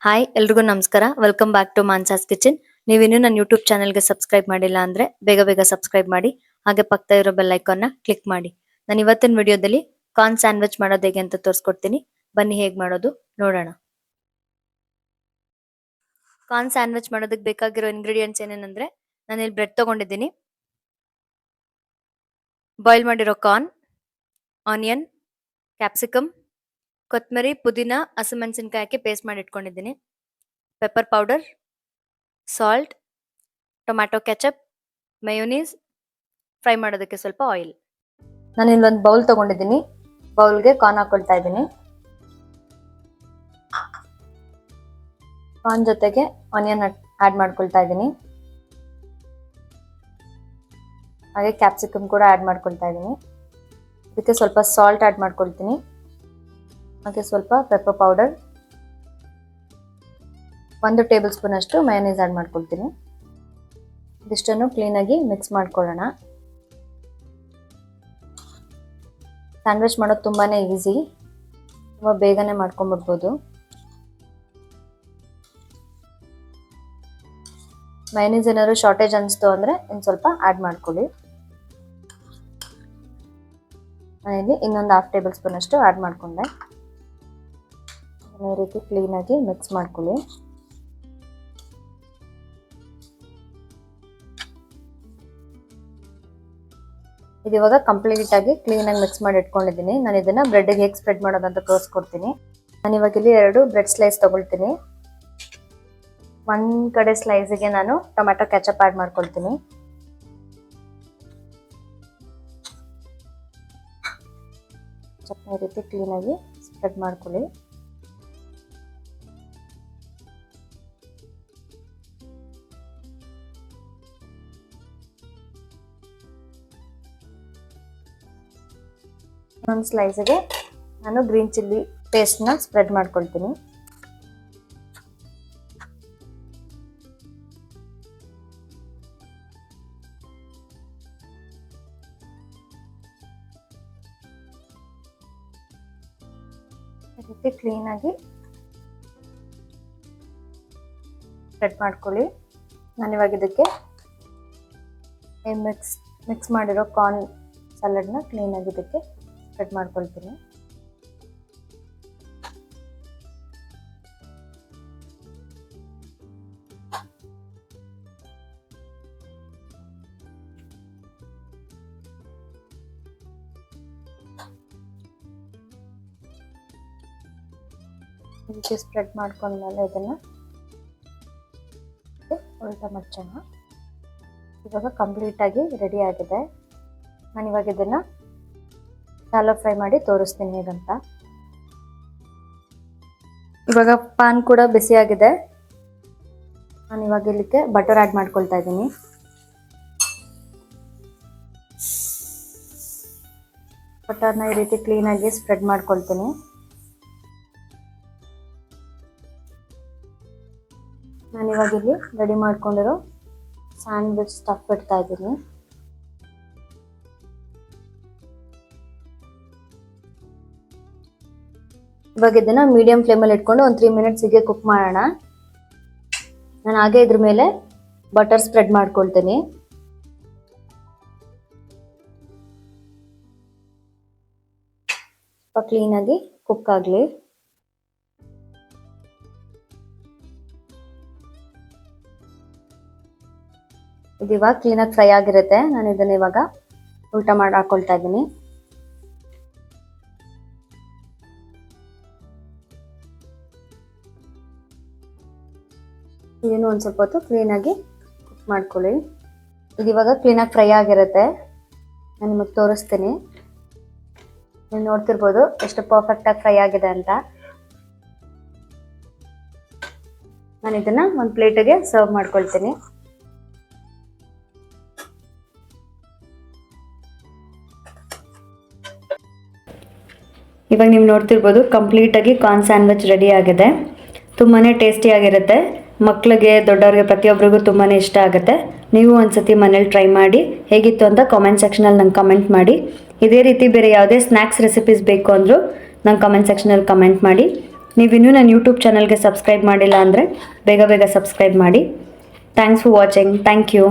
Hi ಎಲ್ರಿಗೂ ನಮಸ್ಕಾರ. Welcome back to Mansa's kitchen. ನೀವಿನ್ನೂ ನನ್ನ ಯೂಟ್ಯೂಬ್ ಚಾನಲ್ಗೆ ಸಬ್ಸ್ಕ್ರೈಬ್ ಮಾಡಿಲ್ಲ ಅಂದ್ರೆ ಬೇಗ ಬೇಗ ಸಬ್ಸ್ಕ್ರೈಬ್ ಮಾಡಿ. ಹಾಗೆ ಪಕ್ಕದ ಇರೋ ಬೆಲ್ ಐಕಾನ್ನ ಕ್ಲಿಕ್ ಮಾಡಿ. ನಾನು ಇವತ್ತಿನ ವಿಡಿಯೋದಲ್ಲಿ ಕಾರ್ನ್ ಸ್ಯಾಂಡ್ವಿಚ್ ಮಾಡೋದು ಹೇಗೆ ಅಂತ ತೋರಿಸ್ಕೊಡ್ತೀನಿ. ಬನ್ನಿ ಹೇಗೆ ಮಾಡೋದು ನೋಡೋಣ. ಕಾರ್ನ್ ಸ್ಯಾಂಡ್ವಿಚ್ ಮಾಡೋದಕ್ಕೆ ಬೇಕಾಗಿರೋ ಇಂಗ್ರೀಡಿಯೆಂಟ್ಸ್ ಏನೇನಂದ್ರೆ, ನಾನು ಇಲ್ಲಿ ಬ್ರೆಡ್ ತಗೊಂಡಿದ್ದೀನಿ, ಬಾಯ್ಲ್ ಮಾಡಿರೋ ಕಾರ್ನ್, ಆನಿಯನ್, ಕ್ಯಾಪ್ಸಿಕಮ್, ಕೊತ್ತಂಬರಿ, ಪುದೀನ, ಹಸಿಮೆಣಸಿನಕಾಯಿ ಹಾಕಿ ಪೇಸ್ಟ್ ಮಾಡಿ ಇಟ್ಕೊಂಡಿದ್ದೀನಿ, pepper powder, salt, tomato ketchup, mayonnaise, fry ಮಾಡೋದಕ್ಕೆ ಸ್ವಲ್ಪ ಆಯಿಲ್. ನಾನು ಇಲ್ಲೊಂದು ಬೌಲ್ ತಗೊಂಡಿದ್ದೀನಿ, ಬೌಲ್ಗೆ ಕಾರ್ನ್ ಹಾಕೊಳ್ತಾ ಇದ್ದೀನಿ. ಕಾರ್ನ್ ಜೊತೆಗೆ ಆನಿಯನ್ ಆ್ಯಡ್ ಮಾಡ್ಕೊಳ್ತಾ ಇದ್ದೀನಿ, ಹಾಗೆ ಕ್ಯಾಪ್ಸಿಕಮ್ ಕೂಡ ಆ್ಯಡ್ ಮಾಡ್ಕೊಳ್ತಾ ಇದ್ದೀನಿ. ಇದಕ್ಕೆ ಸ್ವಲ್ಪ ಸಾಲ್ಟ್ ಆ್ಯಡ್ ಮಾಡ್ಕೊಳ್ತೀನಿ, ಹಾಗೆ ಸ್ವಲ್ಪ ಪೆಪ್ಪರ್ ಪೌಡರ್, 1 ಟೇಬಲ್ ಸ್ಪೂನ್ ಅಷ್ಟು ಮಯೋನೀಸ್ ಆ್ಯಡ್ ಮಾಡ್ಕೊಳ್ತೀನಿ. ಇದಿಷ್ಟನ್ನು ಕ್ಲೀನಾಗಿ ಮಿಕ್ಸ್ ಮಾಡ್ಕೊಳ್ಳೋಣ. ಸ್ಯಾಂಡ್ವಿಚ್ ಮಾಡೋದು ತುಂಬಾ ಈಸಿ, ತುಂಬ ಬೇಗನೆ ಮಾಡ್ಕೊಂಡ್ಬಿಡ್ಬೋದು. ಮಯೋನೀಸ್ ಏನಾದ್ರು ಶಾರ್ಟೇಜ್ ಅನಿಸ್ತು ಅಂದರೆ ಇನ್ನು ಸ್ವಲ್ಪ ಆ್ಯಡ್ ಮಾಡ್ಕೊಳ್ಳಿ. ನಾನಿಲ್ಲಿ ಇನ್ನೊಂದು 1/2 ಟೇಬಲ್ ಸ್ಪೂನ್ ಅಷ್ಟು ಆ್ಯಡ್ ಮಾಡಿಕೊಂಡೆ. ಈ ರೀತಿ ಕ್ಲೀನಾಗಿ ಮಿಕ್ಸ್ ಮಾಡ್ಕೊಳ್ಳಿ. ಇದಿವಾಗ ಕಂಪ್ಲೀಟ್ ಆಗಿ ಕ್ಲೀನಾಗಿ ಮಿಕ್ಸ್ ಮಾಡಿ ಇಟ್ಕೊಂಡಿದ್ದೀನಿ. ನಾನು ಇದನ್ನ ಬ್ರೆಡ್ಗೆ ಹೇಗೆ ಸ್ಪ್ರೆಡ್ ಮಾಡೋದಂತ ತೋರಿಸ್ಕೊಡ್ತೀನಿ. ನಾನು ಇವಾಗ ಇಲ್ಲಿ 2 ಬ್ರೆಡ್ ಸ್ಲೈಸ್ ತಗೊಳ್ತೀನಿ. ಒಂದು ಕಡೆ ಸ್ಲೈಸಿಗೆ ನಾನು ಟೊಮ್ಯಾಟೊ ಕೆಚಪ್ ಆ್ಯಡ್ ಮಾಡ್ಕೊಳ್ತೀನಿ. ಈ ರೀತಿ ಕ್ಲೀನಾಗಿ ಸ್ಪ್ರೆಡ್ ಮಾಡ್ಕೊಳ್ಳಿ. ಒಂದು ಸ್ಲೈಸಿಗೆ ನಾನು ಗ್ರೀನ್ ಚಿಲ್ಲಿ ಪೇಸ್ಟ್ನ ಸ್ಪ್ರೆಡ್ ಮಾಡ್ಕೊಳ್ತೀನಿ. ಈ ರೀತಿ ಕ್ಲೀನಾಗಿ ಸ್ಪ್ರೆಡ್ ಮಾಡ್ಕೊಳ್ಳಿ. ನಾನಿವಾಗ ಇದಕ್ಕೆ ಮಿಕ್ಸ್ ಮಾಡಿರೋ ಕಾರ್ನ್ ಸಲಾಡ್ನ ಕ್ಲೀನಾಗಿ ಇದಕ್ಕೆ ಸ್ಪ್ರೆಡ್ ಮಾಡ್ಕೊಳ್ತೀನಿ. ಇದಕ್ಕೆ ಸ್ಪ್ರೆಡ್ ಮಾಡ್ಕೊಂಡ್ಮೇಲೆ ಇದನ್ನು ಉಲ್ಟಾ ಮಡ್ಚೋಣ. ಇವಾಗ ಕಂಪ್ಲೀಟಾಗಿ ರೆಡಿ ಆಗಿದೆ. ನಾನಿವಾಗ ಇದನ್ನು ಶಾಲೋ ಫ್ರೈ ಮಾಡಿ ತೋರಿಸ್ತೀನಿ ಹೇಗಂತ. ಇವಾಗ ಪಾನ್ ಕೂಡ ಬಿಸಿಯಾಗಿದೆ. ನಾನು ಇವಾಗ ಇಲ್ಲಿಗೆ ಬಟರ್ ಆ್ಯಡ್ ಮಾಡ್ಕೊಳ್ತಾ ಇದ್ದೀನಿ. ಬಟರ್ನ ಈ ರೀತಿ ಕ್ಲೀನಾಗಿ ಸ್ಪ್ರೆಡ್ ಮಾಡ್ಕೊಳ್ತೀನಿ. ನಾನಿವಾಗ ಇಲ್ಲಿ ರೆಡಿ ಮಾಡ್ಕೊಂಡಿರೋ ಸ್ಯಾಂಡ್ವಿಚ್ ಸ್ಟಫ್ ಇಡ್ತಾ ಇದ್ದೀನಿ. ಇವಾಗ ಇದನ್ನ ಮೀಡಿಯಂ ಫ್ಲೇಮಲ್ಲಿ ಇಟ್ಕೊಂಡು ಒಂದು 3 ಮಿನಿಟ್ಸಿಗೆ ಕುಕ್ ಮಾಡೋಣ. ನಾನು ಹಾಗೆ ಇದ್ರ ಮೇಲೆ ಬಟರ್ ಸ್ಪ್ರೆಡ್ ಮಾಡ್ಕೊಳ್ತೀನಿ. ಸ್ವಲ್ಪ ಕ್ಲೀನಾಗಿ ಕುಕ್ ಆಗಲಿ. ಇದು ಇವಾಗ ಕ್ಲೀನಾಗಿ ಫ್ರೈ ಆಗಿರುತ್ತೆ. ನಾನು ಇದನ್ನ ಇವಾಗ ಉಲ್ಟಾ ಮಾಡಿ ಹಾಕೊಳ್ತಾ ಇದ್ದೀನಿ. ಇದನ್ನು ಒಂದು ಸ್ವಲ್ಪ ಹೊತ್ತು ಕ್ಲೀನಾಗಿ ಕುಕ್ ಮಾಡ್ಕೊಳ್ಳಿ. ಇದು ಇವಾಗ ಕ್ಲೀನಾಗಿ ಫ್ರೈ ಆಗಿರುತ್ತೆ. ನಾನು ನಿಮಗೆ ತೋರಿಸ್ತೀನಿ. ನೀವು ನೋಡ್ತಿರ್ಬೋದು ಎಷ್ಟು ಪರ್ಫೆಕ್ಟಾಗಿ ಫ್ರೈ ಆಗಿದೆ ಅಂತ. ನಾನು ಇದನ್ನು ಒಂದು ಪ್ಲೇಟಿಗೆ ಸರ್ವ್ ಮಾಡ್ಕೊಳ್ತೀನಿ. ಇವಾಗ ನೀವು ನೋಡ್ತಿರ್ಬೋದು ಕಂಪ್ಲೀಟಾಗಿ ಕಾರ್ನ್ ಸ್ಯಾಂಡ್ವಿಚ್ ರೆಡಿ ಆಗಿದೆ. ತುಂಬಾ ಟೇಸ್ಟಿಯಾಗಿರುತ್ತೆ. ಮಕ್ಕಳಿಗೆ ದೊಡ್ಡವ್ರಿಗೆ ಪ್ರತಿಯೊಬ್ಬರಿಗೂ ತುಂಬಾ ಇಷ್ಟ ಆಗುತ್ತೆ. ನೀವು ಒಂದ್ಸತಿ ಮನೇಲಿ ಟ್ರೈ ಮಾಡಿ ಹೇಗಿತ್ತು ಅಂತ ಕಾಮೆಂಟ್ ಸೆಕ್ಷನಲ್ಲಿ ನಂಗೆ ಕಮೆಂಟ್ ಮಾಡಿ. ಇದೇ ರೀತಿ ಬೇರೆ ಯಾವುದೇ ಸ್ನ್ಯಾಕ್ಸ್ ರೆಸಿಪೀಸ್ ಬೇಕು ಅಂದರೂ ನಂಗೆ ಕಮೆಂಟ್ ಸೆಕ್ಷನಲ್ಲಿ ಕಮೆಂಟ್ ಮಾಡಿ. ನೀವಿನ್ನೂ ನನ್ನ ಯೂಟ್ಯೂಬ್ ಚಾನಲ್ಗೆ ಸಬ್ಸ್ಕ್ರೈಬ್ ಮಾಡಿಲ್ಲ ಅಂದರೆ ಬೇಗ ಬೇಗ ಸಬ್ಸ್ಕ್ರೈಬ್ ಮಾಡಿ. Thanks for watching. Thank you.